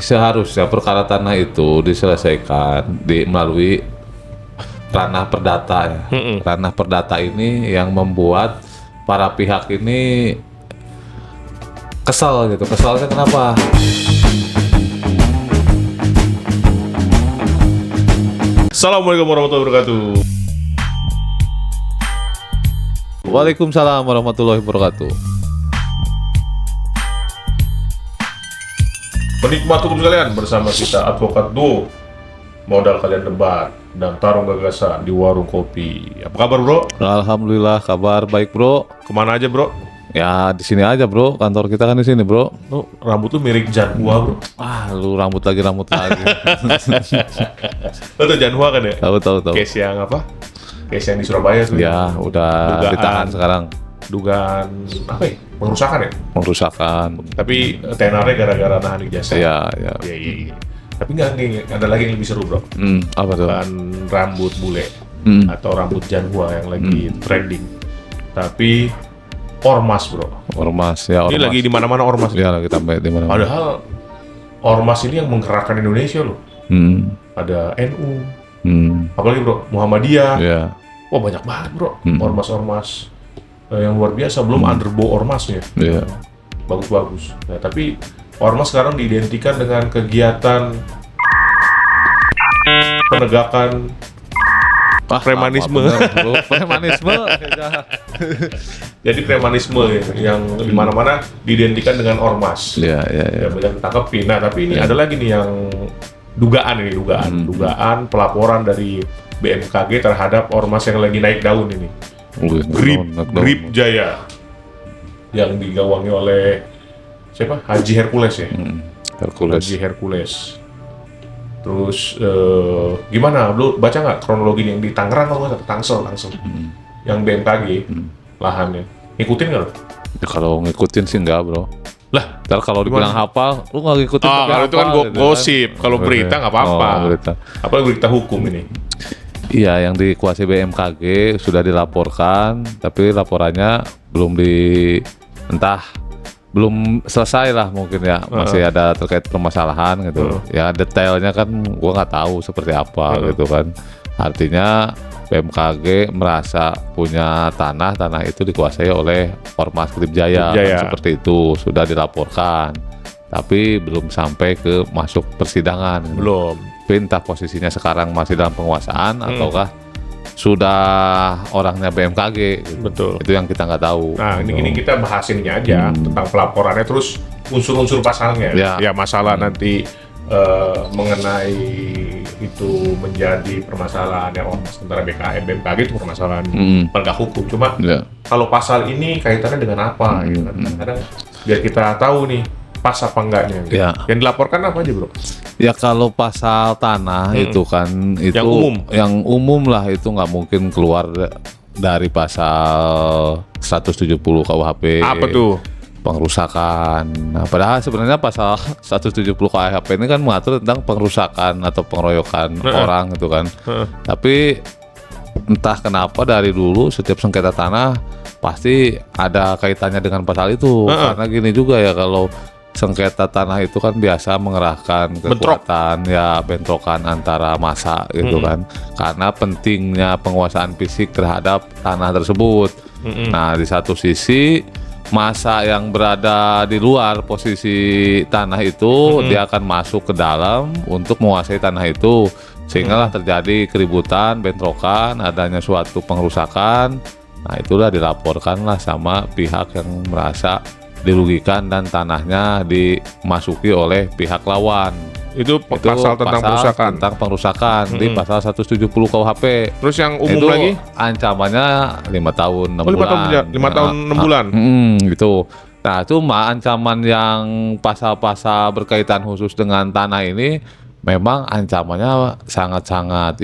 seharusnya perkara tanah itu diselesaikan melalui ranah perdata ya. Ranah perdata ini yang membuat para pihak ini kesal gitu. Kesalnya kenapa? Assalamualaikum warahmatullahi wabarakatuh. Waalaikumsalam warahmatullahi wabarakatuh. Penikmat hukum sekalian, bersama kita Advokat Duo, modal kalian debat dan tarung gagasan di warung kopi. Apa kabar bro? Alhamdulillah kabar baik bro. Kemana aja bro? Ya di sini aja bro. Kantor kita kan di sini bro. Lu rambut lu mirip Janhua bro. Lu rambut lagi. Lu tuh Janhua kan ya? Tahu. Case yang apa? Case yang di Surabaya tuh. Ya udah Dugaan. ditahan sekarang. Dugaan apa ya? Pengerusakan ya? Pengerusakan. Tapi tenarnya gara-gara nahan ijazah. Iya. Iya. Tapi nggak ada lagi yang lebih seru bro. Apa tuh? Bukan rambut bule atau rambut Janhua yang lagi trending, tapi ormas bro. Ormas ya. Ini lagi di mana-mana ormas. Ya lagi tambah di mana. Padahal ormas ini yang menggerakkan Indonesia loh. Ada NU, apalagi bro Muhammadiyah. Ya. Wah banyak banget bro ormas-ormas yang luar biasa. Belum underbow ormasnya. Iya. Bagus-bagus. Nah, tapi ormas sekarang diidentikan dengan kegiatan penegakan premanisme. Premanisme. Jadi premanisme yang di mana-mana diidentikan dengan ormas. Iya. Ya banyak ditangkepin. Nah, tapi ini ada lagi nih yang dugaan pelaporan dari BMKG terhadap ormas yang lagi naik daun ini. Grip Jaya yang digawangi oleh siapa? Haji Hercules ya. Haji Hercules. Terus gimana? Lu baca nggak kronologi yang di Tangerang kalau nggak Tangsel. Yang BMKG lahannya. Ngikutin nggak lu? Ya, kalau ngikutin sih enggak bro. Lah, ntar kalau dibilang hafal, lu nggak ngikutin. kalau itu kan gosip. Kalau berita nggak apa-apa. Berita. Apalagi berita hukum ini. Iya, yang dikuasai BMKG sudah dilaporkan, tapi laporannya belum belum selesai lah mungkin ya, masih ada terkait permasalahan gitu. Ya detailnya kan gua nggak tahu seperti apa gitu kan. Artinya BMKG merasa punya tanah itu dikuasai oleh Ormas Grip Jaya. Kan, seperti itu sudah dilaporkan, tapi belum sampai ke masuk persidangan. Belum. Entah posisinya sekarang masih dalam penguasaan ataukah sudah orangnya BMKG gitu. Betul. Itu yang kita nggak tahu. Nah ini kita bahas ininya aja tentang pelaporannya, terus unsur-unsur pasalnya. Ya masalah nanti mengenai itu menjadi permasalahan yang antara BKN BMKG itu permasalahan penegak hukum. Cuma kalau pasal ini kaitannya dengan apa gitu kan. Kadang biar kita tahu nih pas apa enggaknya gitu. Yang dilaporkan apa aja bro? Ya kalau pasal tanah itu kan itu yang umum lah, itu nggak mungkin keluar dari pasal 170 KUHP. Apa tuh? Pengerusakan. Nah, padahal sebenarnya pasal 170 KUHP ini kan mengatur tentang pengerusakan atau pengeroyokan orang gitu kan. Tapi entah kenapa dari dulu setiap sengketa tanah pasti ada kaitannya dengan pasal itu. Karena gini juga ya, kalau sengketa tanah itu kan biasa mengerahkan kekuatan bentrokan antara massa gitu kan, karena pentingnya penguasaan fisik terhadap tanah tersebut. Nah di satu sisi massa yang berada di luar posisi tanah itu dia akan masuk ke dalam untuk menguasai tanah itu, sehingga lah terjadi keributan, bentrokan, adanya suatu pengerusakan. Nah itulah dilaporkanlah sama pihak yang merasa dirugikan dan tanahnya dimasuki oleh pihak lawan. Itu pasal tentang pengerusakan di pasal 170 KUHP. Terus yang umum itu lagi ancamannya 5 tahun 6 bulan. 5 tahun 6 bulan. Gitu. Nah, cuma ancaman yang pasal-pasal berkaitan khusus dengan tanah ini memang ancamannya sangat-sangat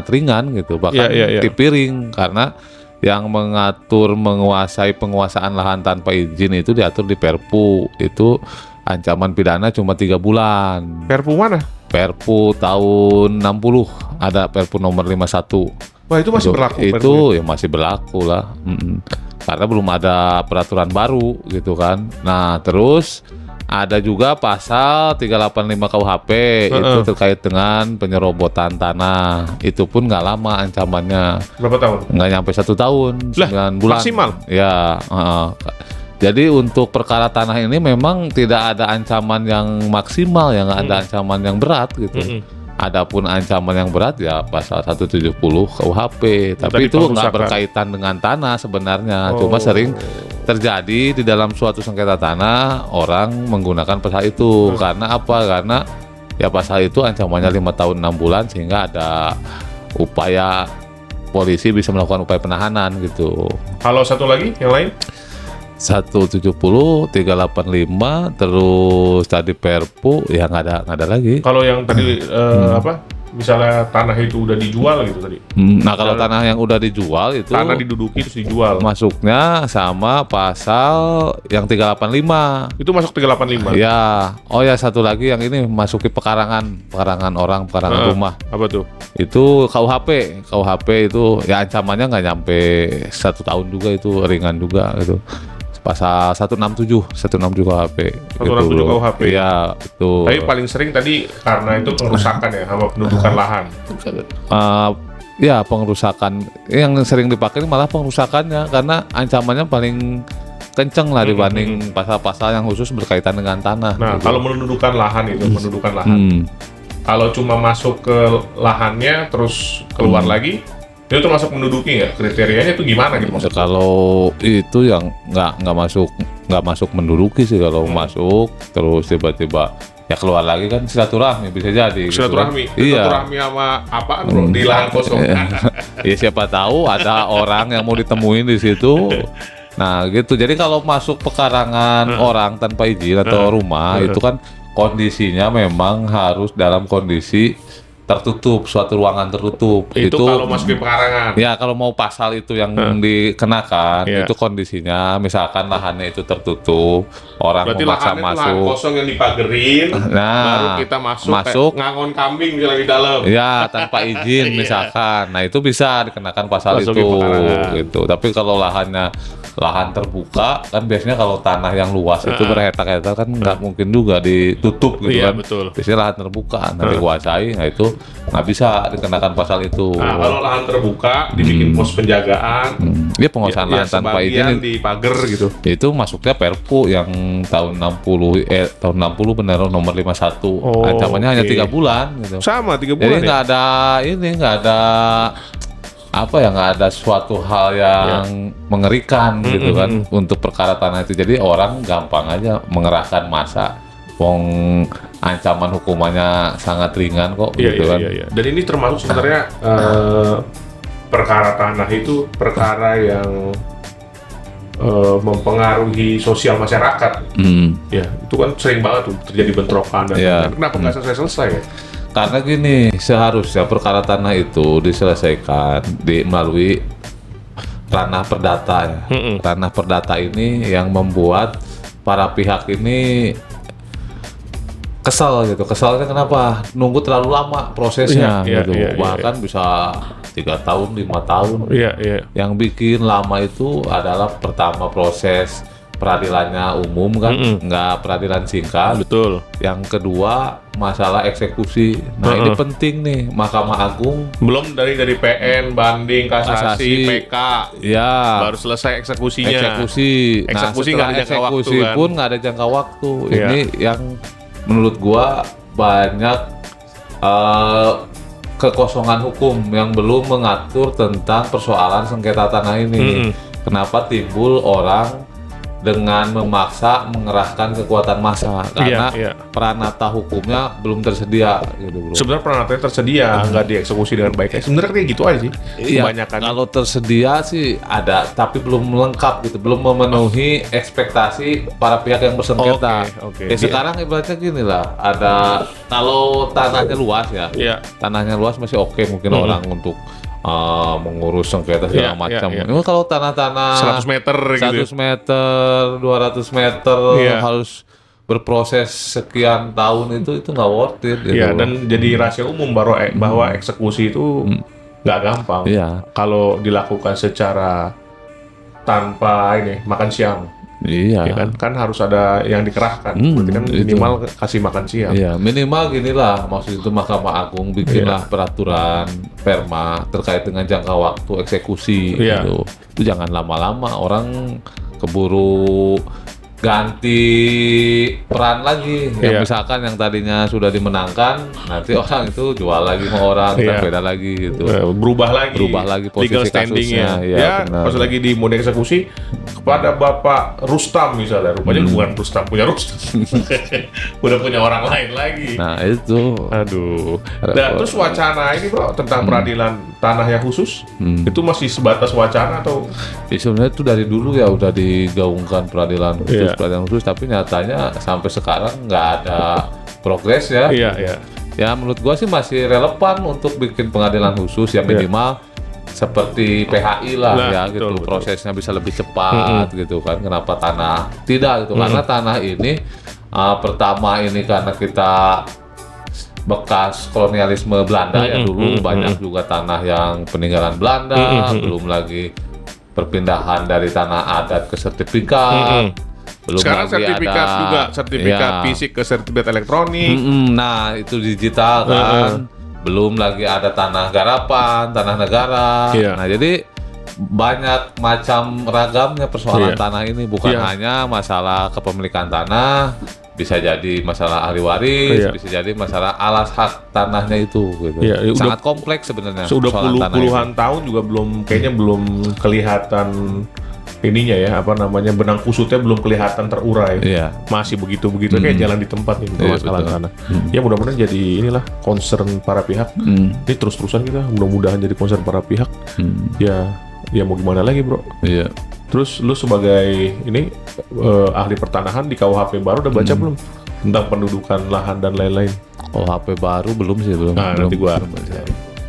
ringan gitu, bahkan tipiring, karena yang mengatur menguasai penguasaan lahan tanpa izin itu diatur di Perpu. Itu ancaman pidana cuma 3 bulan. Perpu mana? Perpu tahun 60, ada Perpu nomor 51. Wah itu masih berlaku? Itu ya masih berlaku lah. Karena belum ada peraturan baru gitu kan. Nah terus Ada juga pasal 385 KUHP itu terkait dengan penyerobotan tanah. Itu pun nggak lama ancamannya. Berapa tahun? Nggak nyampe 1 tahun, 9 bulan. Maksimal? Ya. Jadi untuk perkara tanah ini memang tidak ada ancaman yang maksimal, yang nggak ada ancaman yang berat gitu. Adapun ancaman yang berat ya pasal 170 KUHP. Tapi itu nggak berkaitan dengan tanah sebenarnya. Cuma sering terjadi di dalam suatu sengketa tanah orang menggunakan pasal itu. Karena apa? Karena ya pasal itu ancamannya 5 tahun 6 bulan sehingga ada upaya polisi bisa melakukan upaya penahanan gitu. Kalau satu lagi yang lain? 170, 385, terus tadi Perpu ya nggak ada lagi. Kalau yang tadi misalnya tanah itu udah dijual gitu tadi. Nah kalau tanah yang udah dijual itu tanah diduduki terus dijual. Masuknya sama pasal yang 385. Itu masuk 385. Ya. Oh ya satu lagi yang ini masuki pekarangan orang, pekarangan rumah. Apa tuh? Itu KUHP itu ya ancamannya nggak nyampe 1 tahun juga, itu ringan juga gitu. Pasal 167 KUHP. 167 KUHP. Iya, betul. Tapi paling sering tadi karena itu pengerusakan ya, sama pendudukan lahan. Ya pengerusakan yang sering dipakai malah pengerusakannya karena ancamannya paling kenceng lah dibanding pasal-pasal yang khusus berkaitan dengan tanah. Nah, gitu. kalau mendudukan lahan itu, pendudukan lahan. Kalau cuma masuk ke lahannya terus keluar lagi, itu termasuk menduduki nggak? Kriterianya itu gimana gitu maksudnya? Kalau itu yang nggak masuk menduduki sih. Kalau masuk terus tiba-tiba ya keluar lagi kan silaturahmi bisa jadi. Silaturahmi, gitu kan? silaturahmi sama apaan bro di lahan kosong? Ya siapa tahu ada orang yang mau ditemuin di situ. Nah gitu. Jadi kalau masuk pekarangan orang tanpa izin atau rumah itu kan kondisinya memang harus dalam kondisi tertutup, suatu ruangan tertutup. Itu kalau masuk ke pekarangan. Ya kalau mau pasal itu yang dikenakan itu kondisinya misalkan lahannya itu tertutup, orang berarti memaksa lahannya masuk. Lahan kosong yang dipagerin, baru kita masuk. Ngangon kambing misalnya di dalam. Ya tanpa izin misalkan. Nah itu bisa dikenakan pasal masuk itu gitu. gitu. Tapi kalau lahan terbuka kan biasanya kalau tanah yang luas itu berhektar-hektar kan nggak mungkin juga ditutup gitu kan. Betul. Biasanya lahan terbuka nanti dikuasai, nah itu nggak bisa dikenakan pasal itu. Nah kalau lahan terbuka dibikin pos penjagaan, Dia penguasaan lahan tanpa izin di pagar gitu. itu masuknya Perpu yang tahun 60 benar nomor 51. Ancamannya hanya 3 bulan gitu. Sama 3 bulan. Jadi nggak ada nggak ada suatu hal yang mengerikan gitu kan untuk perkara tanah itu. Jadi orang gampang aja mengerahkan massa. Wong ancaman hukumannya sangat ringan kok gitu kan. Iya. Dan ini termasuk sebenarnya perkara tanah itu perkara yang mempengaruhi sosial masyarakat. Ya, itu kan sering banget tuh terjadi bentrokan dan kenapa nggak selesai ya? Karena gini, seharusnya perkara tanah itu diselesaikan melalui ranah perdata ya. Ranah perdata ini yang membuat para pihak ini kesal gitu. Kesalnya kenapa? Nunggu terlalu lama prosesnya gitu. Bahkan bisa 3 tahun, 5 tahun. Yang bikin lama itu adalah pertama proses peradilannya umum kan, nggak peradilan singkat. Betul. Yang kedua masalah eksekusi. Nah ini penting nih, Mahkamah Agung belum dari PN, banding, kasasi, PK. Ya. Baru selesai eksekusinya. Eksekusi nggak ada jangka waktu kan? Pun nggak ada jangka waktu. Ini yang menurut gua banyak kekosongan hukum yang belum mengatur tentang persoalan sengketa tanah ini. Kenapa timbul orang dengan memaksa mengerahkan kekuatan massa karena peranata hukumnya belum tersedia gitu bro. Sebenarnya peranatanya tersedia, nggak dieksekusi dengan baik. Sebenarnya kayak gitu aja sih. Kebanyakan. Kalau tersedia sih ada, tapi belum lengkap gitu, belum memenuhi ekspektasi para pihak yang bersengketa. Sekarang ibaratnya gini lah, ada kalau tanahnya luas tanahnya luas masih mungkin orang untuk mengurus sengketa segala macam. Kalau tanah-tanah 100 meter 100 meter, 200 meter harus berproses sekian tahun itu nggak worth it gitu. Dan jadi rahasia umum bahwa eksekusi itu nggak gampang. Kalau dilakukan secara tanpa makan siang. Iya. Ya kan harus ada yang dikerahkan. Berarti kan minimal kasih makan siang. Iya, minimal ginilah, maksud itu Mahkamah Agung bikinlah peraturan perma terkait dengan jangka waktu eksekusi gitu. Itu jangan lama-lama, orang keburu ganti peran lagi. Yang misalkan yang tadinya sudah dimenangkan, nanti orang itu jual lagi sama orang, dan beda lagi gitu. Berubah lagi posisi kasusnya. Ya, pas lagi di mode eksekusi kepada Bapak Rustam misalnya, rupanya bukan Rustam punya Rustam. Udah punya orang lain lagi. Nah, itu. Aduh. Nah, terus wacana ini bro tentang peradilan tanah yang khusus, itu masih sebatas wacana atau? Ya, sebenarnya itu dari dulu ya udah digaungkan peradilan khusus, tapi nyatanya sampai sekarang nggak ada progres ya. Ya menurut gua sih masih relevan untuk bikin pengadilan khusus ya, minimal seperti PHI lah ya gitu. Betul. Prosesnya bisa lebih cepat gitu kan. Kenapa tanah tidak gitu? Karena tanah ini pertama ini karena kita bekas kolonialisme Belanda ya dulu, banyak juga tanah yang peninggalan Belanda, belum lagi perpindahan dari tanah adat ke sertifikat. Belum sekarang lagi sertifikat ada, juga, sertifikat fisik ke sertifikat elektronik. Nah, itu digital kan. Belum lagi ada tanah garapan, tanah negara. Nah, jadi banyak macam ragamnya persoalan tanah ini, bukan hanya masalah kepemilikan tanah, bisa jadi masalah ahli waris, bisa jadi masalah alas hak tanahnya itu gitu. Sangat kompleks sebenarnya. Sudah puluhan tahun juga kayaknya belum kelihatan ininya ya, benang kusutnya belum kelihatan terurai. Masih begitu kayak jalan di tempat nih masalah tanah. Ya mudah-mudahan jadi inilah concern para pihak. Ini terus-terusan kita mudah-mudahan jadi concern para pihak. Ya mau gimana lagi bro. Terus lu sebagai ini ahli pertanahan di KUHP baru udah baca belum tentang pendudukan lahan dan lain-lain? KUHP baru belum sih, belum. Nah, nanti gua baca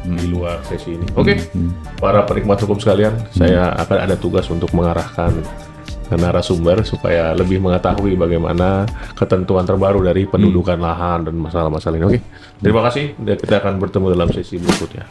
di luar sesi ini. Oke. Para penikmat hukum sekalian, saya akan ada tugas untuk mengarahkan narasumber supaya lebih mengetahui bagaimana ketentuan terbaru dari pendudukan lahan dan masalah-masalah ini. Oke. Terima kasih. Kita akan bertemu dalam sesi berikutnya.